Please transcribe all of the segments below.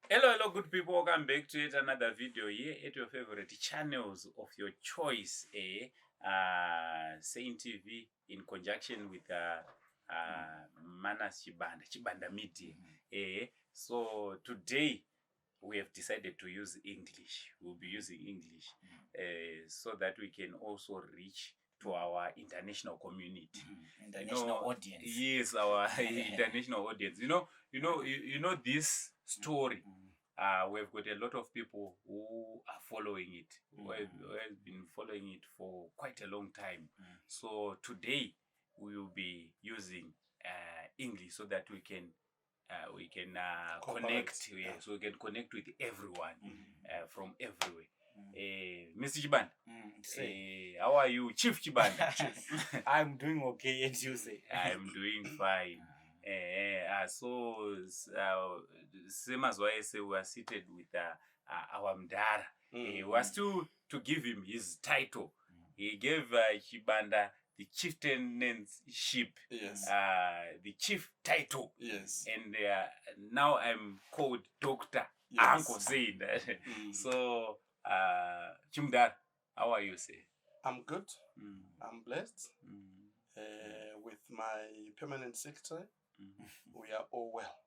Hello, good people. Welcome back to yet another video here at your favorite channels of your choice, Saint TV in conjunction with Manass Chibanda Media. So today we have decided to use English. We'll be using English so that we can also reach to our international community, international audience. Yes, our international audience. You know this story. We've got a lot of people who are following it, who have been following it for quite a long time. So today we will be using English so that we can connect. Yeah, so we can connect with everyone from everywhere. Mr. Chibanda, how are you, Chief Chibanda? I'm doing okay, and you say? I'm doing fine. Same as why I say we are seated with our Mdara. He was to give him his title. He gave Chibanda the chieftainship, Yes. The chief title. Yes. And now I'm called Doctor. Yes. Uncle saying that. So, Chimdar, how are you, say? I'm good. I'm blessed. With my permanent secretary, we are all well.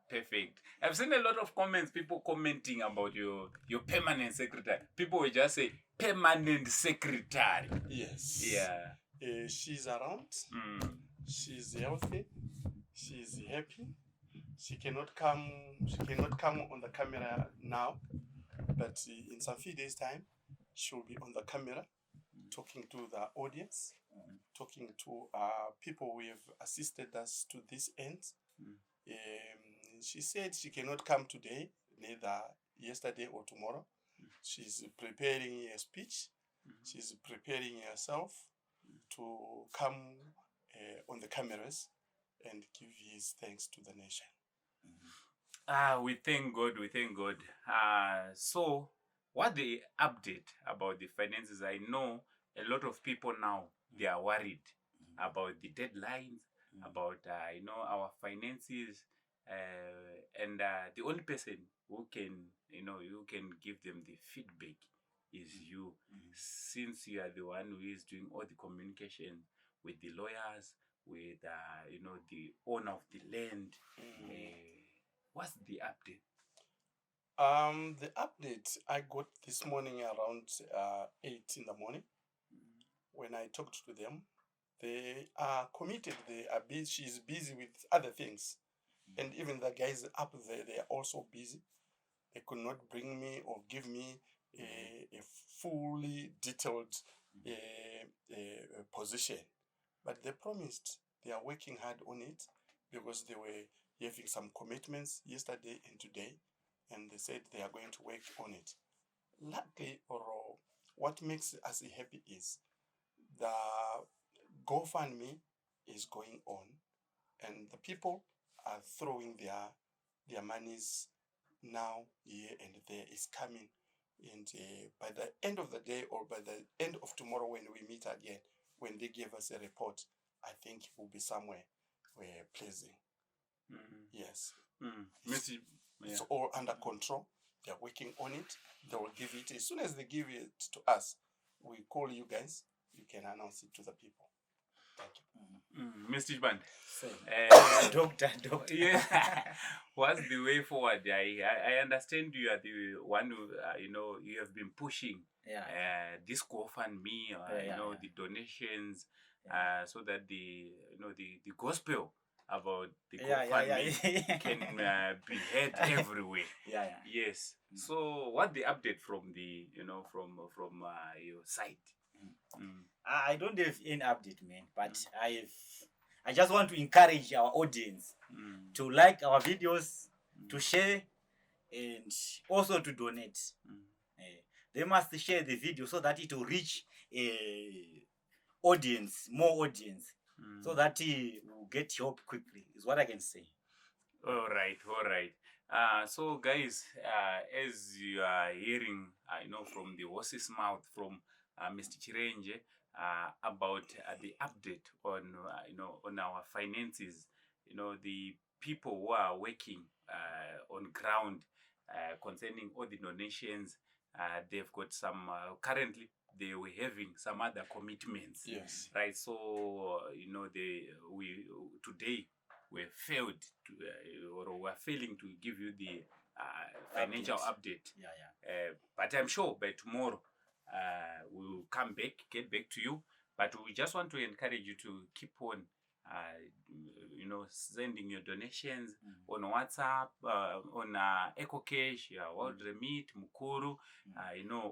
Perfect. I've seen a lot of comments, people commenting about your permanent secretary. People will just say permanent secretary. Yes. Yeah. She's around. She's healthy. She's happy. She cannot come on the camera now, but in some few days' time, she'll be on the camera, talking to the audience, talking to people who have assisted us to this end. She said she cannot come today, neither yesterday or tomorrow. She's preparing a speech. She's preparing herself to come on the cameras and give his thanks to the nation. We thank God, we thank God. So what the update about the finances? I know a lot of people now, they are worried about the deadlines, about our finances, and the only person who can give them the feedback is you, since you are the one who is doing all the communication with the lawyers, with the owner of the land. What's the update? The update I got this morning around 8 in the morning. When I talked to them, they are committed. They are busy. She's busy with other things, and even the guys up there, they are also busy. They could not bring me or give me a fully detailed position, but they promised they are working hard on it because they were having some commitments yesterday and today, and they said they are going to work on it. Luckily, or what makes us happy is the GoFundMe is going on, and the people are throwing their monies now, here and there. Is coming, and by the end of the day or by the end of tomorrow when we meet again, when they give us a report, I think it will be somewhere pleasing. Yes. It's all under control. They're working on it. They will give it. As soon as they give it to us, we call you guys. You can announce it to the people. Thank you. Mr. Band. Doctor. Yeah. What's the way forward? I understand you are the one who you have been pushing this GoFundMe, the donations, so that the gospel about the GoFundMe can be heard everywhere. Yes. So what the update from the from your side? I don't have any update, man, but I just want to encourage our audience to like our videos, to share, and also to donate. They must share the video so that it will reach more audience, so that he will get help quickly, is what I can say. All right. So guys, as you are hearing, from the horse's mouth from Mr. Chirenje about the update on on our finances. The people who are working on ground concerning all the donations. They've got some currently they were having some other commitments. Yes. Right. So today we failed to or we're failing to give you the financial update. But I'm sure by tomorrow we'll get back to you. But we just want to encourage you to keep on sending your donations on WhatsApp, on EcoCash, World Remit, Mukuru.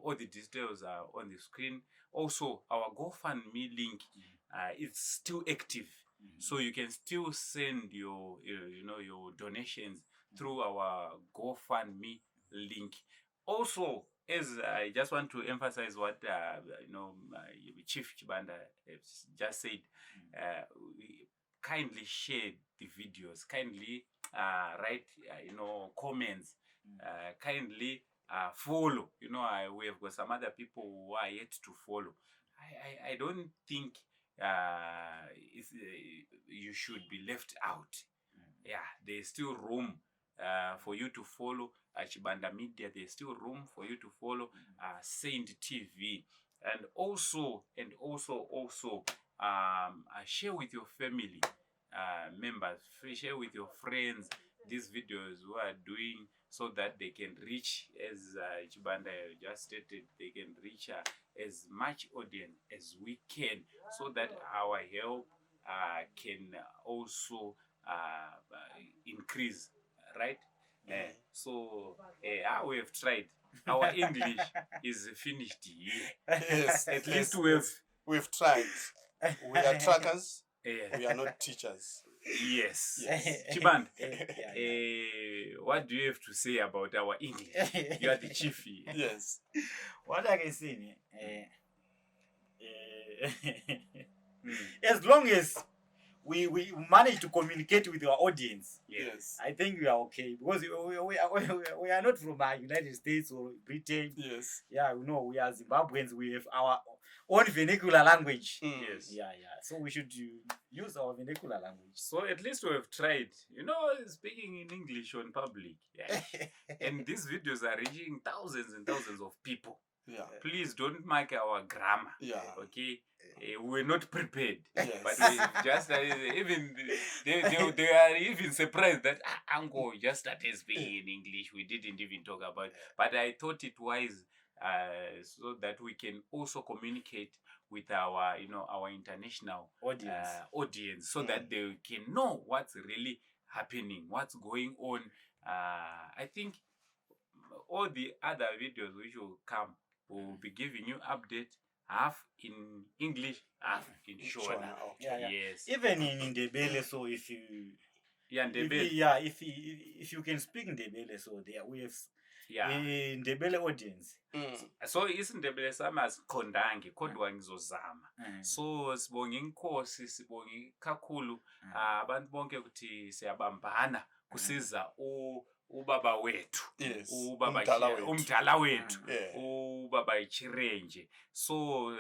All the details are on the screen. Also, our GoFundMe link is still active, so you can still send your donations through our GoFundMe link. Also, as I just want to emphasize what Chief Chibanda just said, kindly share the videos, kindly write comments, kindly follow. We have got some other people who are yet to follow. I don't think you should be left out. There's still room for you to follow Chibanda Media. There's still room for you to follow Saint TV, and also share with your family members, share with your friends these videos who are doing, so that they can reach, as Chibanda just stated, they can reach as much audience as we can, so that our help can also increase, right? So we have tried. Our English is finished here. Yes. At least we've tried. We are trackers. We are not teachers. Yes. Chibanda, what do you have to say about our English? You are the chief here. Yes. What I can say, as long as we manage to communicate with our audience, Yes. I think we are okay, because we are not from the United States or Britain. Yes. Yeah, we are Zimbabweans. We have our own vernacular language. Yes. Yeah. So we should use our vernacular language. So at least we have tried, speaking in English on public. Yeah. And these videos are reaching thousands and thousands of people. Yeah. Please don't mark our grammar. Yeah. Okay. We're not prepared. Yes. But we just even they are even surprised that Uncle just started speaking in English. We didn't even talk about it. But I thought it wise so that we can also communicate with our our international audience, so that they can know what's really happening, what's going on. I think all the other videos which will come will be giving you update, half in English, half in Shona. Okay. Yes. Even in Ndebele, so if you if you can speak Ndebele, so there we have Ndebele audience. So isindebele sami asiqondangi kodwa ngizozama. So sibonga inkosi, sibonga kakhulu abantu bonke ukuthi siyabambana kusiza ubaba wethu. Yes. Umdala wethu. Ubaba Chirenje. So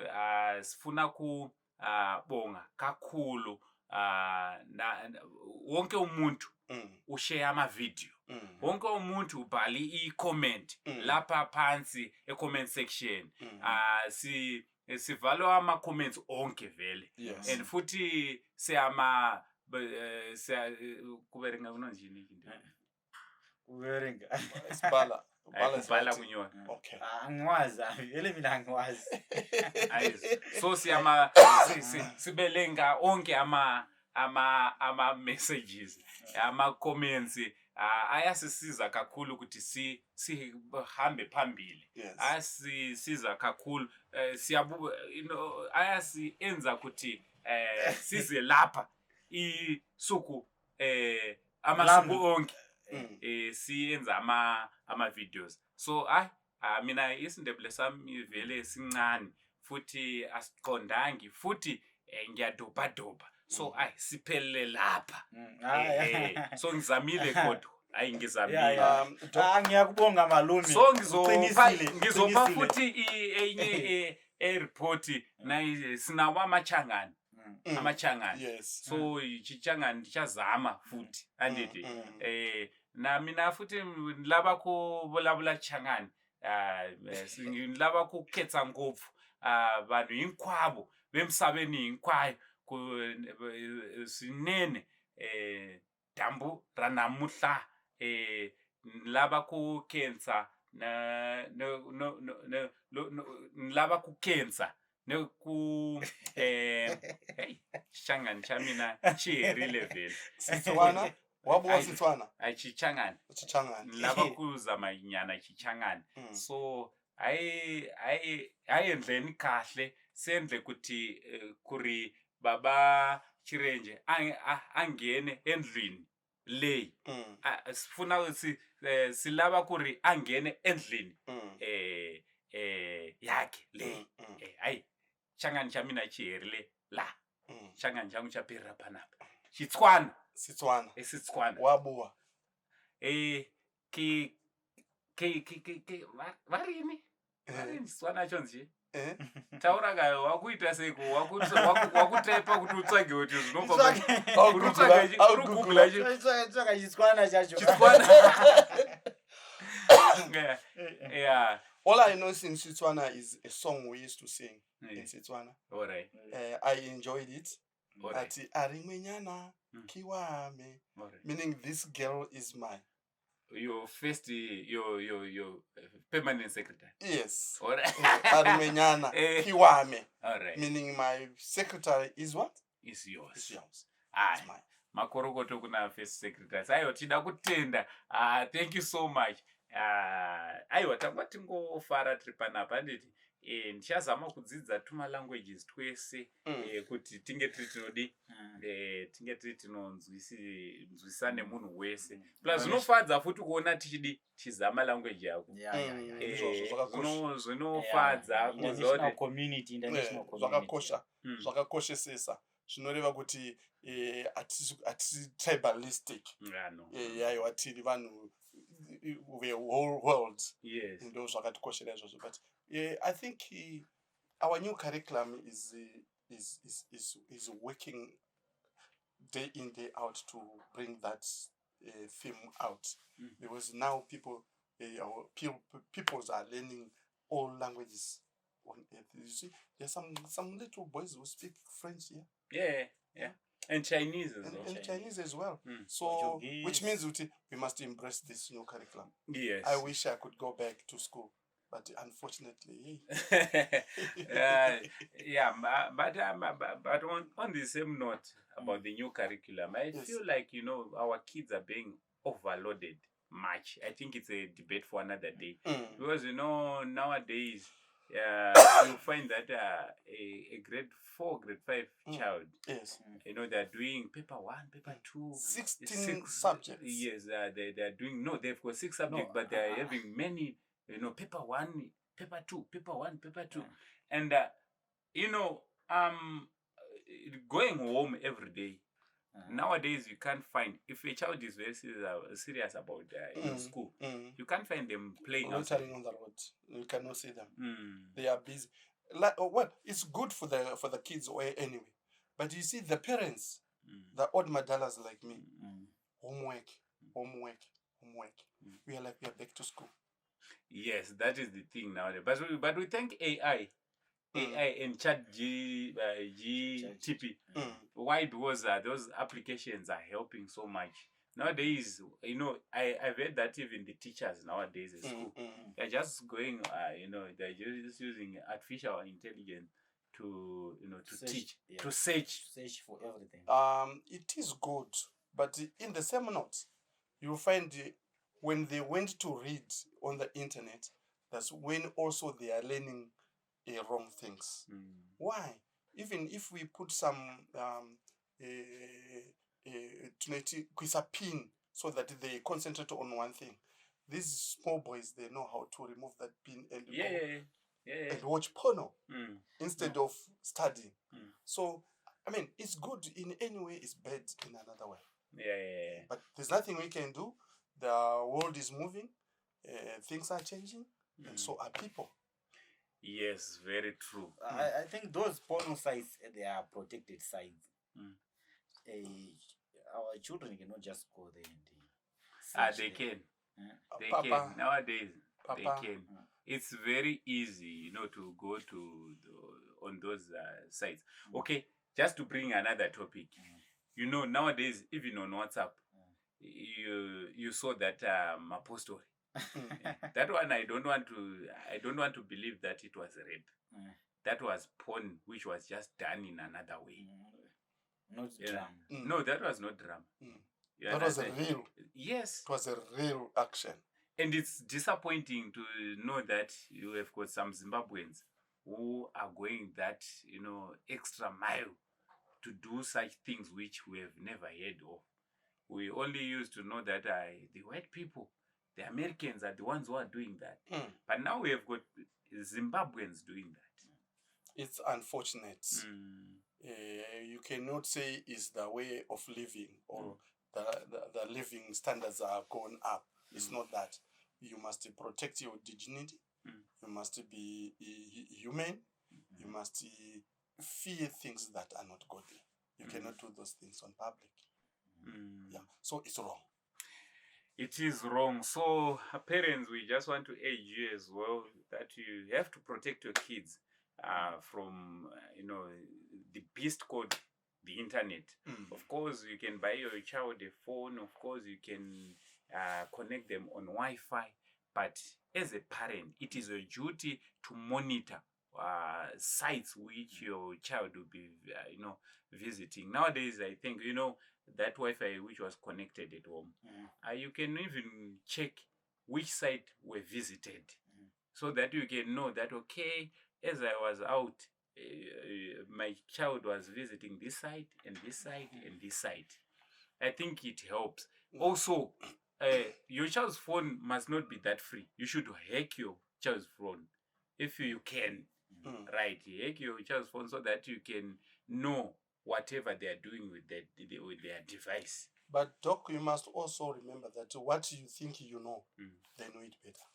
sifuna ku bonga kakhulu wonke umuntu ushare ama video. Wonke umuntu ubhali i-comment lapha phansi e-comment section. Sivalo ama comments onke vele. Yes. And futhi siyama kuberenga kunonjini into. Kuberenga. Isibhala. Ubhala kunyona. Okay. Angwazi, vele mina angwazi. So siyama sibelenga onke ama messages, ama comments. Ayasisiza kakhulu ukuthi sihambe phambili. Ayasisiza kakhulu ayasienza ukuthi size lapha isuku amasuku onke siyenza ama videos. So mina isindebele sami vele sincane futhi asiqondangi futhi ngiyadobadoba. So siphelele lapha. So ngizamile kodwa ngizamile. Ngiyakubonga malume. So ngizopha futhi enye report na sinawa amachangani. Amachangani. Yes. So ichichangani chazama futhi anditi na mina futhi lava ku vulavula Changani lava ku khetsa ngopfu vanhu hinkwavo vemisaveni hinkwayo ku swinene dyambu ra namuntlha lava ku khensa lava ku khensa no ku hey Changani cha mina chi herile vele Setswana wabuwa Setswana Chichangani Chichangani lava ku zama nyana Chichangani so I endleni kahle sendle kuti kuri baba Chirenje angene endlwini leyi sifuna silava kuri angene endlini yakhe leyi hayi Changani cha mina chi herile la Changani changu cha perera panapa Setswana wabuwa ki varini Setswana chonzi taura ka wakuita seko wakutypa kuti utsvage kuti zvinobva Google Chiswana chacho. Yeah. All I know in Setswana is a song we used to sing in Setswana. All right. I enjoyed it. Right. Ati arimwenyana kiwame, meaning this girl is mine. Your first, your permanent secretary. Yes. All right. Arimwenyana kiwame. All right. Meaning my secretary is what? Is yours. It's yours. It's mine. Makorokoto kuna first secretary. Ayo tida kutenda. Thank you so much. Aiwa tangwa tingofara tiri panapa nditi ndichazama kudzidza tuma languages twese kuti tinge tiri tinodi tinge tiri tinonzwisisa nemunhu wese plus zvinofadza futi kuona tichidi chizama language yako zvinofadza kuziona community international zvakakoshesesa zvinoreva kuti ati tribalistic yaiwa tiri vanhu the whole world. Yes. In those but I think our new curriculum is working day in day out to bring that theme out because now our peoples are learning all languages on earth. You see, there's some little boys who speak French here. Yeah. And Chinese as well. And Chinese as well. So, Portuguese. which means we must embrace this new curriculum. Yes. I wish I could go back to school, but unfortunately, but on the same note about the new curriculum, I feel like our kids are being overloaded much. I think it's a debate for another day because nowadays. You find that a grade 4, grade 5 child, yes, they're doing paper 1, paper 2, 16 subjects. Yes, they're doing they've got 6 subjects, but they're having many, paper 1, paper 2, paper 1, paper 2, and going home every day. Nowadays, you can't find, if a child is very serious about school, you can't find them playing outside. On the road. You cannot see them. They are busy. It's good for the kids anyway. But you see, the parents, the odd madalas like me, homework. We are back to school. Yes, that is the thing nowadays. But we thank AI and GTP. Why? Because those applications are helping so much. Nowadays, I've heard that even the teachers nowadays at school, they're just going, they're just using artificial intelligence to teach, to search for everything. It is good, but in the same note, you'll find when they went to read on the internet, that's when also they are learning wrong things. Why? Even if we put some pin so that they concentrate on one thing, these small boys, they know how to remove that pin and and watch porno instead of studying. So it's good in any way, it's bad in another way. But there's nothing we can do. The world is moving, things are changing, and so are people. Yes, very true. I think those porno sites, they are protected sites. Our children cannot just go there and They can. They Papa, can. Nowadays, Papa. they can. It's very easy, to go to on those sites. Okay, just to bring another topic. Nowadays, even on WhatsApp, you saw that apostle. That one I don't want to believe that it was rape. That was porn, which was just done in another way. Not drama. No, that was not drama. You That was a understand? real. Yes. It was a real action. And it's disappointing to know that you have got some Zimbabweans who are going that, extra mile to do such things which we have never heard of. We only used to know that the white people, the Americans are the ones who are doing that. But now we have got Zimbabweans doing that. It's unfortunate. You cannot say it's the way of living or the living standards are going up. It's not that. You must protect your dignity. You must be human. You must fear things that are not godly. You cannot do those things on public. Yeah. So it's wrong. It is wrong. So parents, we just want to urge you as well that you have to protect your kids from the beast called the internet. Of course, you can buy your child a phone. Of course, you can connect them on Wi-Fi. But as a parent, it is your duty to monitor sites which your child will be, visiting. Nowadays, I think, that Wi-Fi which was connected at home, you can even check which site were visited, so that you can know that, okay, as I was out, my child was visiting this site and this site and this site. I think it helps. Also, your child's phone must not be that free. You should hack your child's phone if you can. Right, hack your child's phone so that you can know whatever they are doing with their device. But Doc, you must also remember that what you think you know, they know it better.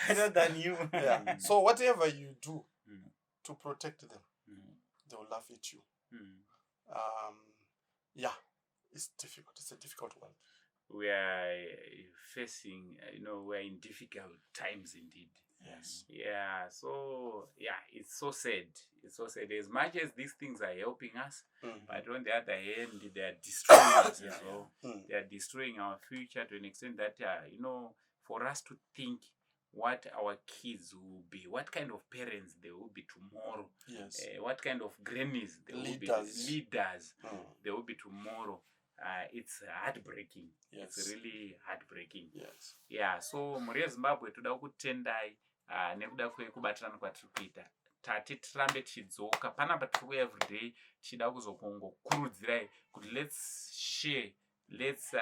Better than you. Yeah. So whatever you do to protect them, they will laugh at you. Yeah, it's difficult. It's a difficult one. We are facing, we're in difficult times indeed. Yes. Yeah. So yeah, it's so sad. It's so sad. As much as these things are helping us, but on the other hand, they are destroying us as well. They are destroying our future to an extent that for us to think what our kids will be, what kind of parents they will be tomorrow, what kind of grannies they will be, leaders they will be tomorrow. It's heartbreaking. Yes. It's really heartbreaking. Yes. Yeah. So muri yeZimbabwe toda kutendai nekuda kwekubatirana kwatiri kuita. Tati tirambe tichidzoka panapa tiri kuuya everyday tichida kuzokungokurudzirai kuti let's share, let's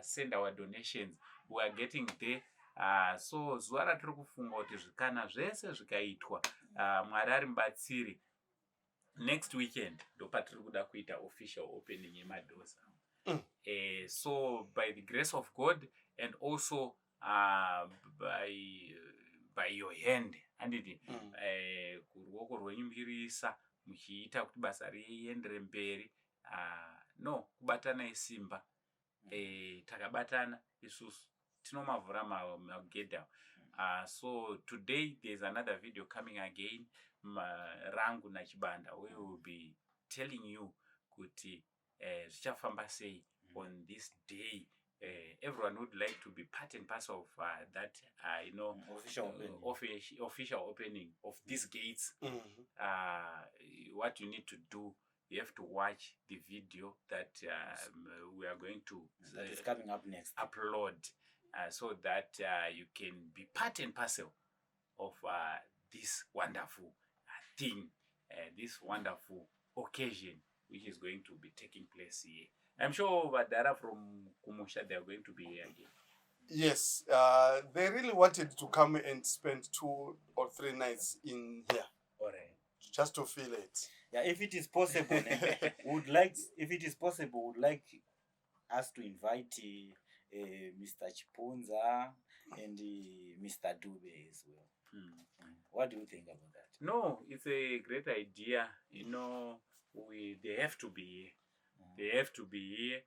send our donations. We are getting there. So zuva ratiri kufunga kuti zvikana zvese zvikaitwa, Mwari ari mubatsiri, next weekend ndo patiri kuda kuita official opening yemadoors. So by the grace of God and also by your hand, handidi kuruoko rwenyumbirisa muchiita kuti basa riendere mberi. No, kubatana isimba. Takabatana isusu tinomavhura magedha. So today there's another video coming again, rangu na chibanda. We will be telling you kuti zvichafamba sei on this day. Everyone would like to be part and parcel of that, official opening of these gates. What you need to do, you have to watch the video that we are going to that is coming up next, upload, so that you can be part and parcel of this wonderful thing, this wonderful occasion which is going to be taking place here. I'm sure Vadara from Kumusha, they are going to be here again. Yes, they really wanted to come and spend 2 or 3 nights in here. All right. Just to feel it. Yeah, if it is possible, would like us to invite Mr. Chiponza and Mr. Dube as well. What do you think about that? No, it's a great idea. They have to be here. They have to be here.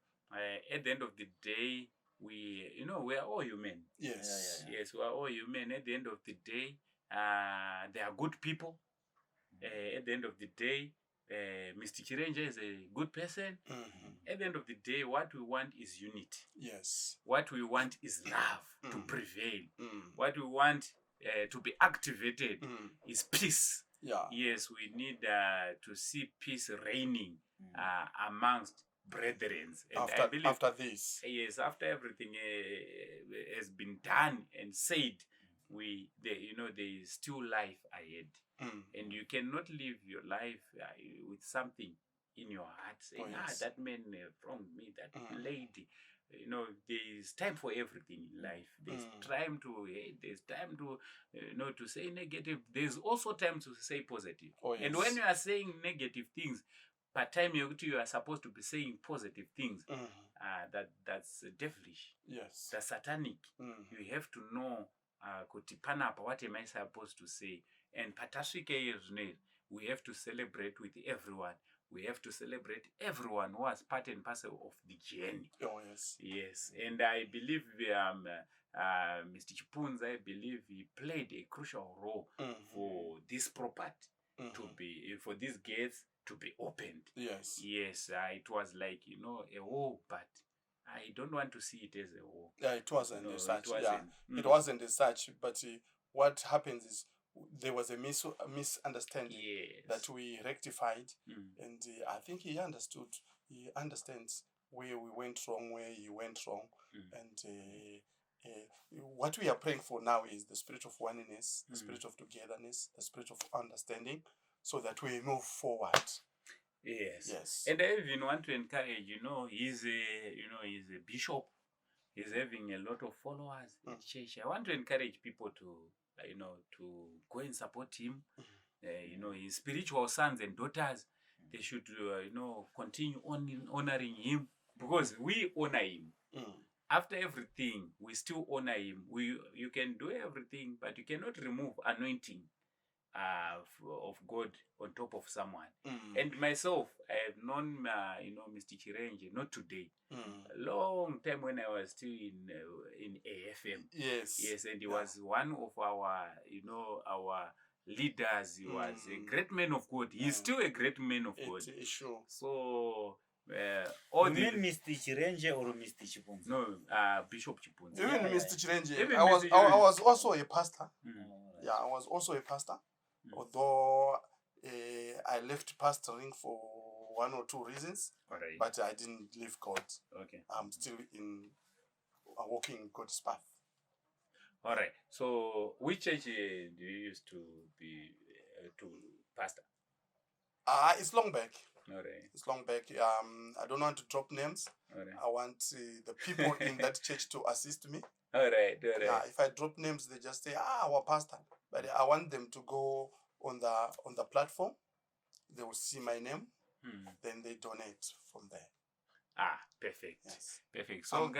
At the end of the day, we are all human. Yes. Yes, we are all human. At the end of the day, they are good people. At the end of the day, Mr. Chirenje is a good person. At the end of the day, what we want is unity. Yes. What we want is love to prevail. What we want to be activated is peace. Yeah. Yes, we need to see peace reigning amongst brethren. And I believe after this. Yes, after everything has been done and said, there is still life ahead. And you cannot live your life with something in your heart saying, that man wronged me, that lady. There is time for everything in life. There's time to hate, there's time to to say negative. There's also time to say positive. And when you are saying negative things, per time you are supposed to be saying positive things. That's devilish. Yes. That's satanic. You have to know kuti panapa, what am I supposed to say? And patasvike we have to celebrate with everyone. We have to celebrate everyone who was part and parcel of the journey. Oh, yes. Yes. And I believe Mr. Chipunza, I believe he played a crucial role for this property to be, for these gates to be opened. Yes. Yes. It was like, a war, but I don't want to see it as a war. Yeah, it wasn't as such. It wasn't. It wasn't as such. But what happens is there was a misunderstanding that we rectified, and I think he understood. He understands where we went wrong, where he went wrong, and what we are praying for now is the spirit of oneness, the spirit of togetherness, the spirit of understanding, so that we move forward. Yes. Yes. And I even want to encourage, he's a bishop. He's having a lot of followers in church. I want to encourage people to go and support him. His spiritual sons and daughters, they should, continue honoring him, because we honor him. After everything, we still honor him. You can do everything, but you cannot remove anointing of God on top of someone. And myself, I have known, Mr. Chirenje, not today. A long time when I was still in AFM. Yes. Yes, and he was one of our, our leaders. He was a great man of God. He's still a great man of God. Sure. So, you mean Mr. Chirenje or Mr. Chipunza? No, Bishop Chipunza. Even Mr. Chirenje. Even I was also a pastor. Right. Yeah, I was also a pastor. Although I left pastoring for one or two reasons, but I didn't leave God. Okay. I'm still walking in God's path. All right. So, which church do you used to be to pastor? It's long back. All right. It's long back. I don't want to drop names. All right. I want the people in that church to assist me. All right. Yeah, if I drop names, they just say, our pastor. But I want them to go on the platform. They will see my name. Then they donate from there. Perfect. Yes. Perfect. So,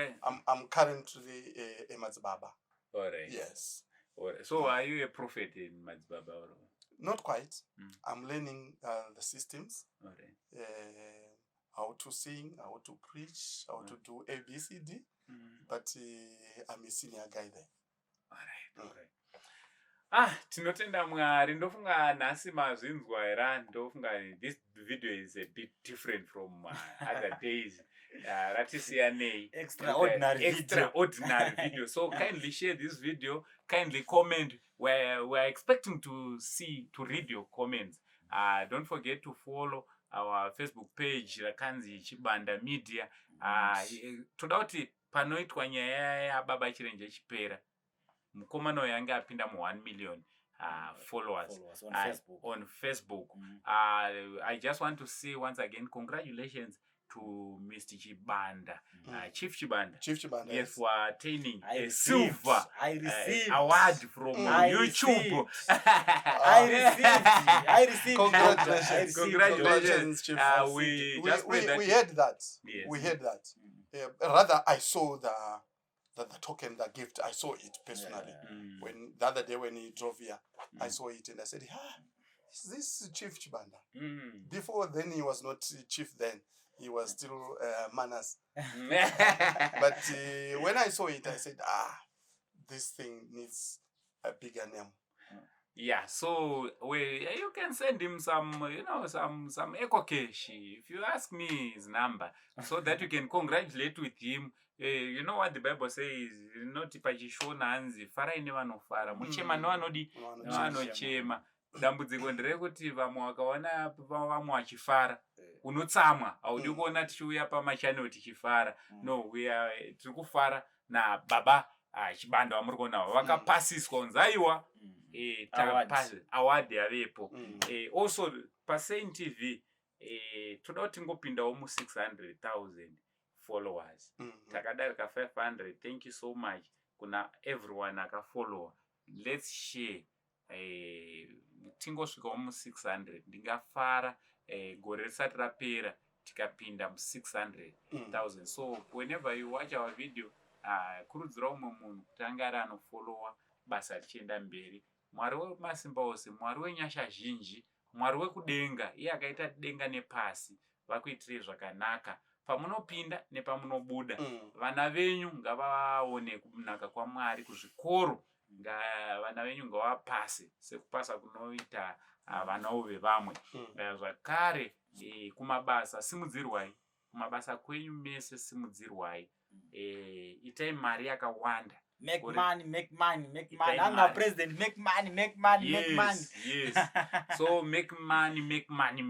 I'm currently a Mazbaba. All right. Yes. All right. So, are you a prophet in Mazbaba? Not quite. I'm learning the systems. All right. How to sing, how to preach, how to do ABCD. But I'm a senior guy there. All right. All right. Tinotenda Mwari, ndofunga nhasi mazvinzwa era, ndofunga this video is a bit different from other days. Ratisiyanei. Extraordinary video. So kindly share this video, kindly comment. We're expecting to read your comments. Don't forget to follow our Facebook page, Rakanzi Chibanda Media. Toda kuti panoitwa nyaya yaBaba Chirenje chipera. Mukomano yange apinda mu 1 million followers on Facebook. I just want to say once again, congratulations to Mr. Chibanda, Chief Chibanda. Chief Chibanda. Yes, for attaining a silver award from YouTube. I received. Congratulations, Chief. We heard that. Yes. We heard that. Rather, I saw the token, the gift. I saw it personally. When the other day when he drove here, I saw it and I said, is this Chief Chibanda? Before then he was not chief then. he was still Manass. But when I saw it, I said, this thing needs a bigger name. Yeah, so you can send him some, some eco cash if you ask me his number, so that you can congratulate with him. You know what the Bible says, noti pachishona hanzi farai nevanofara muchema nevanodi nevanochema. Dambudziko nderekuti vamwe vakaona vamwe vachifara unotsamwa, haudi kuona tichiuya pamachannel tichifara. No, tiri kufara nababa chibanda vamuri kuonawo vakapasiswa kunzi aiwa award yavepo. Also paSaint TV toda kuti tingopindawo mu600,000 followers. Takadarika 500. Thank you so much kuna everyone akafollowa. Let's share. Tingosvikawo mu600 ndingafara gore risati rapera tikapinda mu600,000. So whenever you watch our video, kurudzira umwe munhu kuti ange ari anofollowa basa richienda mberi. Mwari wemasimba ose, Mwari wenyasha zhinji, Mwari wekudenga, iye akaita denga nepasi, vakuitire zvakanaka pamunopinda nepamunobuda. Vana venyu ngavaone kunaka kwaMwari kuzvikoro, vana venyu ngavapase sekupasa kunoita vanawo vevamwe. Zvakare kumabasa simudzirwai, kumabasa kwenyu mese simudzirwai. Itai mari yakawanda. Make money. I'm not president. Make money. Yes. So make money. Make money.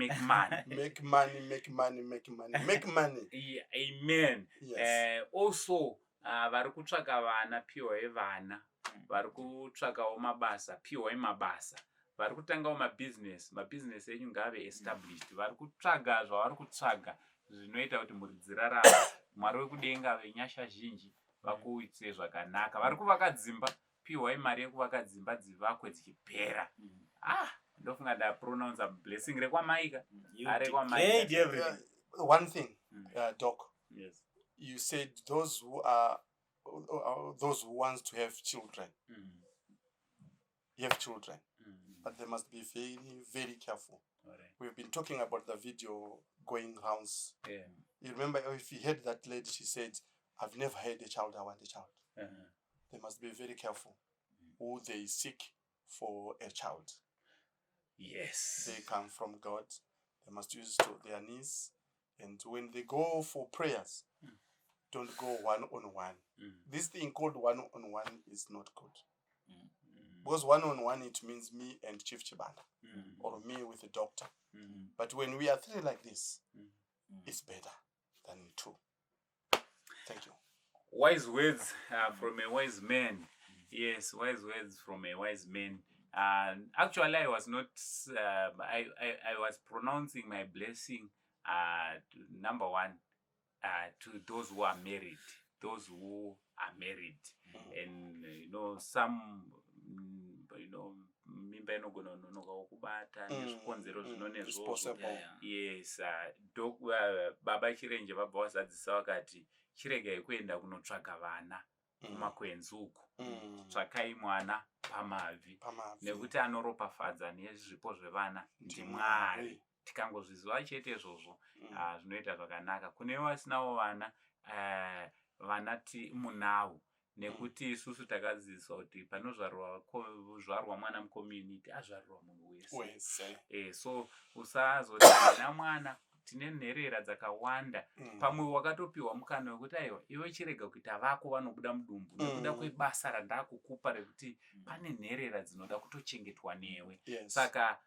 Yeah, amen. Yes. Also, vari kutsvaka vana piwa vana, vari kutsvakawo mabasa piwa mabasa, vari kutangawo mabusiness enyu ngave established. Vari kutsvaga zvavari kutsvaga zvinoita kuti muri dzirarama. Mwari wekudenga venyasha zhinji vakuitire zvakanaka. Vari kuvaka dzimba, piwai mari yekuvaka dzimba dzivakwe dzichipera. Ndofunga ndapronounce blessing rekwamaika. One thing, Doc. Yes. You said those who wants to have children. Have children. But they must be very, very careful. Right. We've been talking about the video going rounds. Yeah. You remember if you heard that lady, she said, I've never had a child, I want a child. They must be very careful who they seek for a child. Yes. They come from God. They must use their knees. And when they go for prayers, don't go one-on-one. This thing called one-on-one is not good. Because one-on-one, it means me and Chief Chibanda, or me with the doctor. But when we are three like this, it's better than two. Thank you. Wise words from a wise man. Yes, wise words from a wise man. Actually, I was not. I was pronouncing my blessing. Number one, to those who are married. Those who are married, and some. Mimba inogona kunonoka kubata nezvikonzero zvinonezvo. Yes, baba Chirenje vabva vazadzisa vakati chiregai kuenda kunotsvaga vana kumakwenzi uku, tsvakai mwana pamavhi, nekuti anoropafadza nezvipo zvevana ndiMwari. Tikangozviziva chete izvozvo zvinoita zvakanaka. Kune vasinawo vana, vana munavo. Nekuti isusu takadzidziswa kuti panozvarwa mwana mucommunity azvarwa munhu wese. So usazoti ndina mwana tine nherera dzakawanda, pamwe wakatopiwa mukana wekuti aiwa iwe chirega kuita vako vanobuda mudumbu nekuda kwebasa randakukupa rekuti pane nherera dzinoda kutochengetwa newe. Saka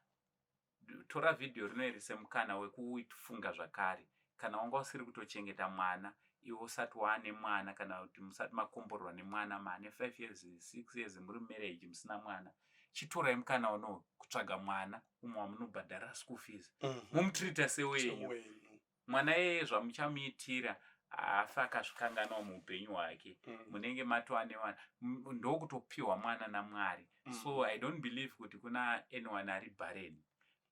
tora video rinoiri semukana wekufunga zvakare. Kana wanga usiri kutochengeta mwana, iwe usati waane mwana, kana kuti musati makomborwa nemwana, maane 5 years 6 years muri marriage musina mwana, chitorai mukana uno kutsvaga mwana umwe wamunobhadhara school fees, mumutreata sewenyu. Mwana yeye zvamuchamuitira afa akazvikanganawo muupenyu hwake, munenge matoane mwana ndokutopiwa mwana naMwari. So I don't believe kuti kuna anyone ari barren.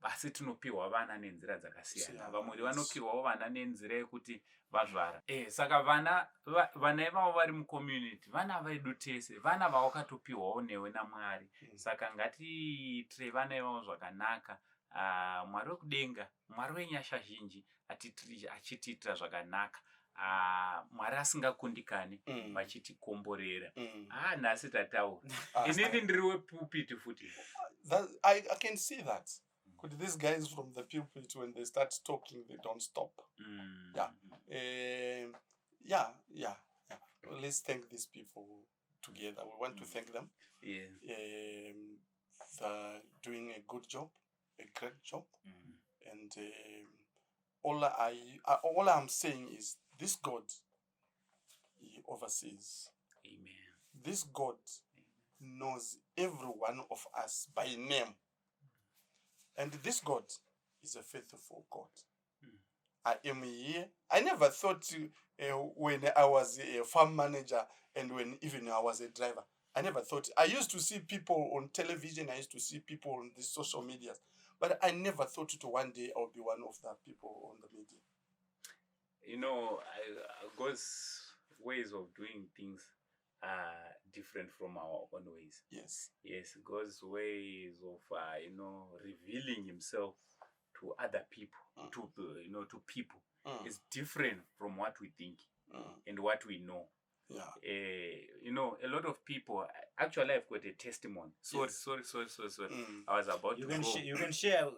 Asi tinopiwa vana nenzira dzakasiyana. Vamwe vanopiwawo vana nenzira yekuti vazvara. Saka vana ivavo vari mucommunity, vana vedu tese, vana vawakatopiwawo newe naMwari. Saka ngatiitire vana ivavo zvakanaka, Mwari wekudenga, Mwari wenyasha zhinji, achitiitira zvakanaka. Mwari asingakundikani vachitikomborera. Nhasi tataura. Inini ndiri wepulpit futi. I can see that. Could these guys from the pulpit, when they start talking, they don't stop. Yeah. Let's thank these people together. We want to thank them. They're doing a good job, a great job. And all I'm saying is this God, He oversees. Amen. This God knows every one of us by name. And this God is a faithful God. I am here. I never thought when I was a farm manager and when even I was a driver, I never thought. I used to see people on television. I used to see people on the social media. But I never thought to one day I'll be one of the people on the media. You know, God's ways of doing things are different from our own ways. Yes. God's ways of revealing Himself to other people, to people, is different from what we think and what we know. A lot of people. Actually, I've got a testimony. Sorry. I was about to go. You can share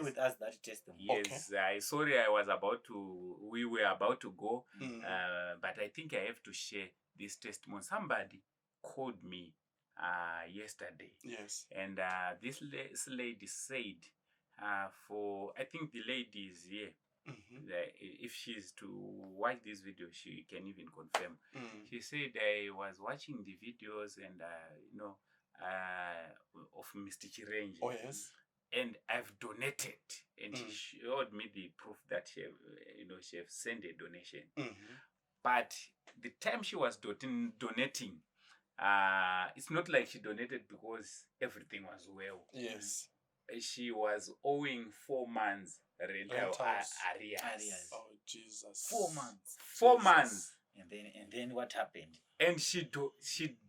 with us that testimony. Yes, Okay. I was about to. We were about to go, but I think I have to share this testimony. Somebody called me yesterday. Yes. And this lady said, I think the lady is here. If she's to watch this video, she can even confirm. She said, I was watching the videos and of Mr. Chirenje. Oh yes. And I've donated, and she showed me the proof that she have sent a donation. But the time she was donating, it's not like she donated because everything was well. Yes. She was owing 4 months rental arrears. Oh Jesus. 4 months. 4 months. And then what happened? And she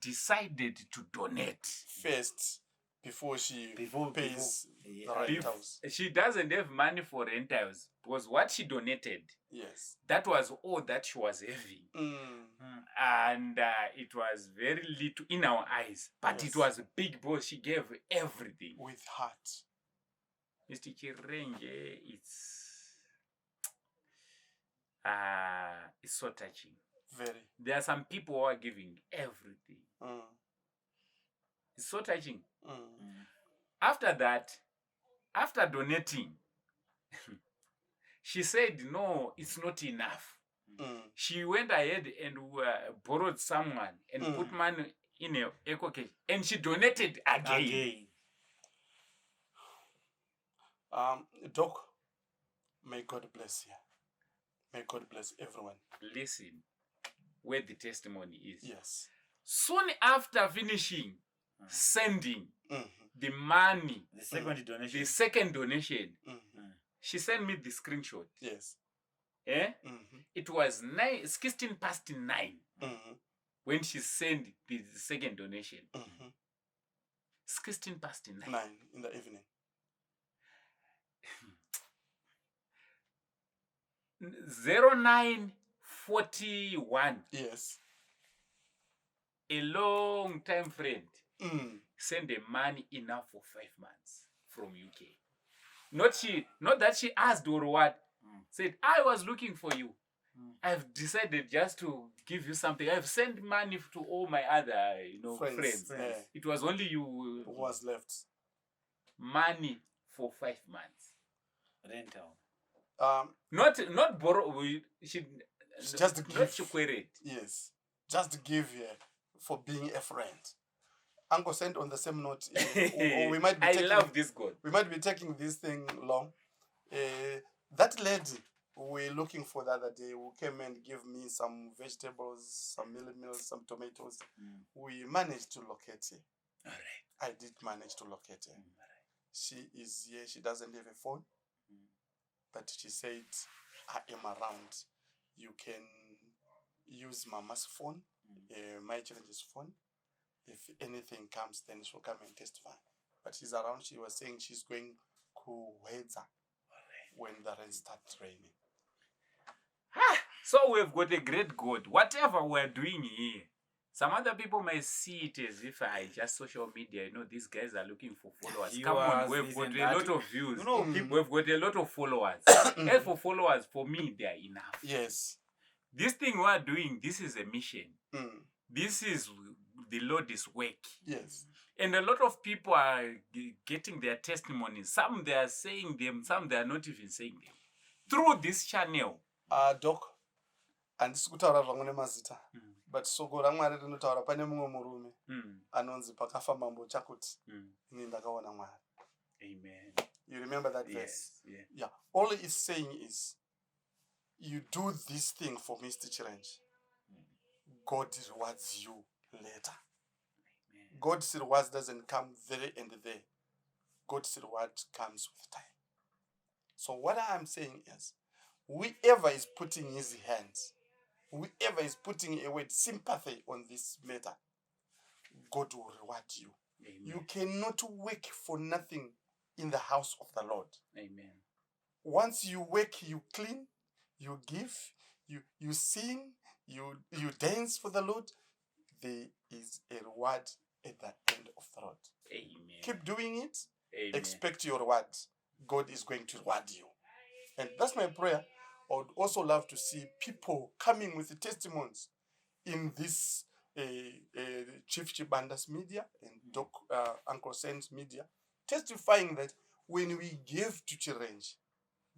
decided to donate First, before she pays the rentals. She doesn't have money for rentals because what she donated, yes, that was all that she was having. And it was very little in our eyes, but it was big because she gave everything with heart. Mr. Chirenje, it's so touching. Very. There are some people who are giving everything. It's so touching. After that, after donating, she said, no, it's not enough. She went ahead and borrowed someone and put money in a eco cage, and she donated again. Doc, may God bless you. May God bless everyone. Listen, where the testimony is. Yes. Soon after finishing sending the money, the second donation, she sent me the screenshot. Yes. It was 16 past 9 when she sent the second donation. 16 past 9 in the evening. 0941. Yes. A long time friend sent the money enough for 5 months from UK. Not that she asked or what. Said, I was looking for you. I've decided just to give you something. I've sent money to all my other friends. It was only you who was left. Money for 5 months. Rental. Not borrow. She just give. Not queried. Yes, just give for being a friend. Uncle sent on the same note. We might be love this God. We might be taking this thing long. That lady we're looking for the other day who came and gave me some vegetables, some meals, some tomatoes. We managed to locate her. All right. I did manage to locate her. She is here. She doesn't have a phone. But she said, I am around. You can use Mama's phone, my Chirenje's phone. If anything comes, then she'll come and testify. But she's around. She was saying she's going kuhwedza when the rain starts raining. So we've got a great God. Whatever we're doing here, some other people might see it as if I just social media. These guys are looking for followers. Come on, we've got a lot of views. We've got a lot of followers. As for followers, for me, they are enough. Yes. This thing we're doing, this is a mission. This is the Lord is work. Yes. And a lot of people are getting their testimonies. Some they are saying them, some they are not even saying them. Through this channel. Doc, handisi kutaura zvamwe nemazita, but soko raMwari rinotaura pane mumwe murume anonzi pakafa mambo chakuti ini ndakaona Mwari. Amen. You remember that verse? Yes. Yeah. All it's saying is, you do this thing for Mr. Chirenje, God rewards you later. Amen. God's reward doesn't come there and there. God's reward comes with time. So what I'm saying is, whoever is putting his hands, whoever is putting a word sympathy on this matter, God will reward you. Amen. You cannot work for nothing in the house of the Lord. Amen. Once you work, you clean, you give, you sing, you dance for the Lord, there is a reward at the end of the road. Amen. Keep doing it. Amen. Expect your reward. God is going to reward you. And that's my prayer. I would also love to see people coming with the testimonies in this Chief Chibanda's media and Uncle Sen's media, testifying that when we give to Chirenje,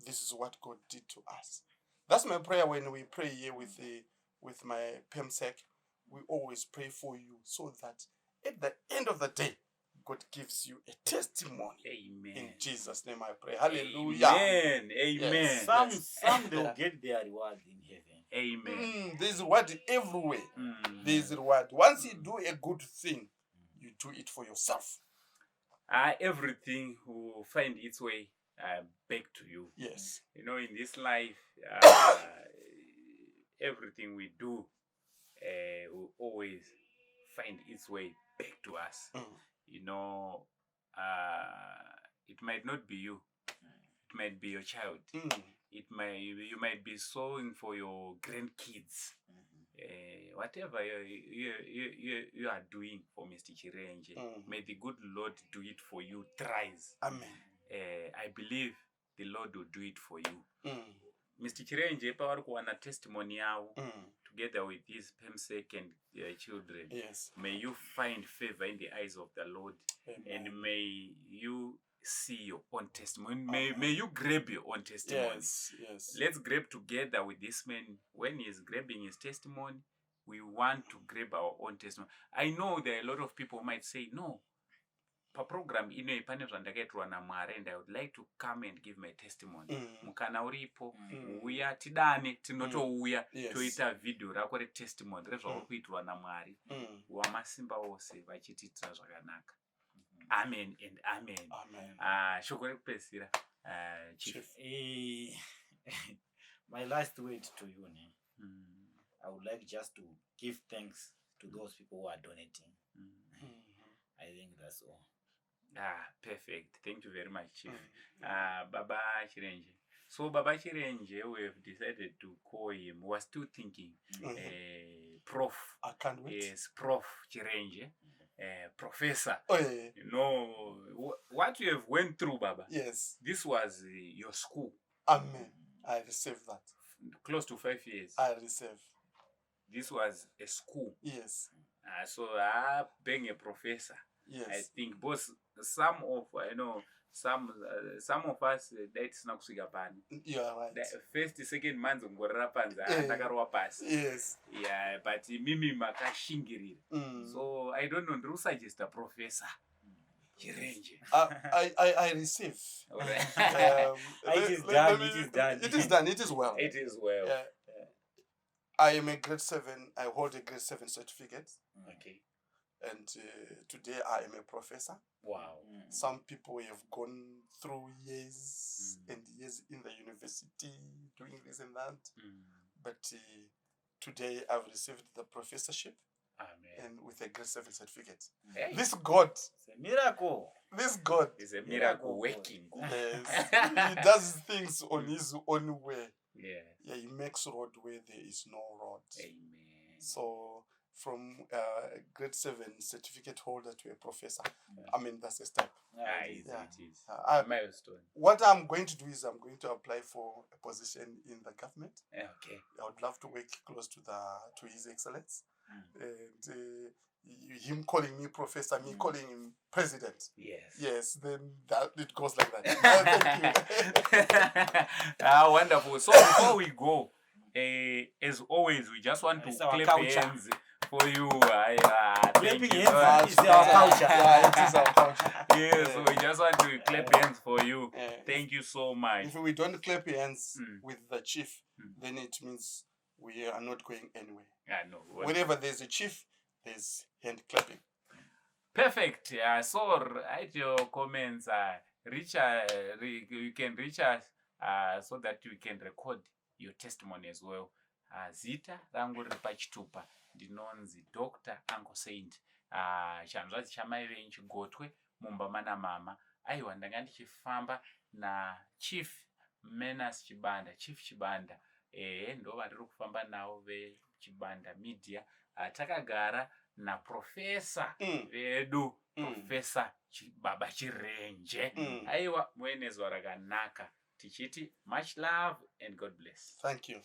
this is what God did to us. That's my prayer when we pray here with my PEMSEC. We always pray for you so that at the end of the day, God gives you a testimony. Amen. In Jesus' name I pray. Hallelujah. Amen. Amen. Yes. Some they'll get their reward in heaven. Amen. There's reward everywhere. There's reward. Once you do a good thing, you do it for yourself. Everything will find its way back to you. Yes. In this life, everything we do will always find its way back to us. It might not be you. It might be your child. You might be sowing for your grandkids. Whatever you are doing for Mr. Chirenje, may the good Lord do it for you thrice. Amen. I believe the Lord will do it for you. Mr. Chirenje, pavari kuwana testimony yavo together with his PEMSEC and children. Yes. May you find favor in the eyes of the Lord. Amen. And may you see your own testimony. May you grab your own testimony. Yes. Let's grab together with this man. When he's grabbing his testimony, we want to grab our own testimony. I know there are a lot of people who might say, no, per program and I would like to come and give my testimony. Mukana uripo, uya tidane, tinoto uya, toita video rako re testimony, rezva kuitwa na Mwari. Wamasimba wose vachititira zvakanaka. Amen and amen. Amen. Shoko rekupedzisira, Chief. My last word to you, I would like just to give thanks to those people who are donating. I think that's all. Perfect. Thank you very much, Chief. Baba Chirenje. So Baba Chirenje, we have decided to call him. We're still thinking, Prof. I can't wait. Yes, Prof. Chirenje. Professor. Oh, yeah. What you have went through, Baba. Yes. This was your school. Amen. I received that. Close to 5 years. I received. This was a school. Yes. So being a professor. Yes. I think both some of us that is not pan. You are right. The first, second month ngorara panza ndakarwa pasi. Yes. Yeah, but mimi makashingirira. So I don't know, do suggest a professor. Chirenje. I receive. All right. It is done. It is done. It is done. It is well. It is well. I am a grade 7. I hold a grade 7 certificate. Okay. And today I am a professor. Wow. Some people have gone through years and years in the university doing this and that. But today I've received the professorship. Amen. and with a grade 7 certificate. Hey, This God, It's a miracle. this God, is a Miracle miracle working. yes, he does things on his own way. Yeah. Yeah, he makes road where there is no road. Amen. So from grade 7 certificate holder to a professor, Yeah. I mean, that's a step. It is. Yeah. It is. I- A milestone. What I'm going to do is I'm going to apply for a position in the government. Okay. I would love to work close to His Excellence, and him calling me professor, me calling him president. Yes. Yes, then that it goes like that. Thank you. Wonderful. So before we go, as always, we just want to It's our clap culture. hands for you. Thank Clapping you. hands is our culture. Yeah, it is our culture. Yes, Yeah. we just want to clap hands for you. Yeah. Thank you so much. If we don't clap hands Mm. with the chief, Mm. then it means we are not going anywhere. No. Whenever there's a chief, there's hand clapping. Perfect. So write your comments. You can reach us so that we can record your testimony as well. Zita rangu riri pachitupa ndinonzi Dr. Uncle Saint. Chanzvadzi chamai venyu Chigotwe mumba mana mama. Aiwa ndanga ndichifamba na Chief Manass Chief Chibanda. Ndo vari kufamba navo veChibanda Media. Takagara na professor vedu Professor Baba Chirenje. Aiwa muenezwa rakanaka. Tichiti much love and God bless. Thank you.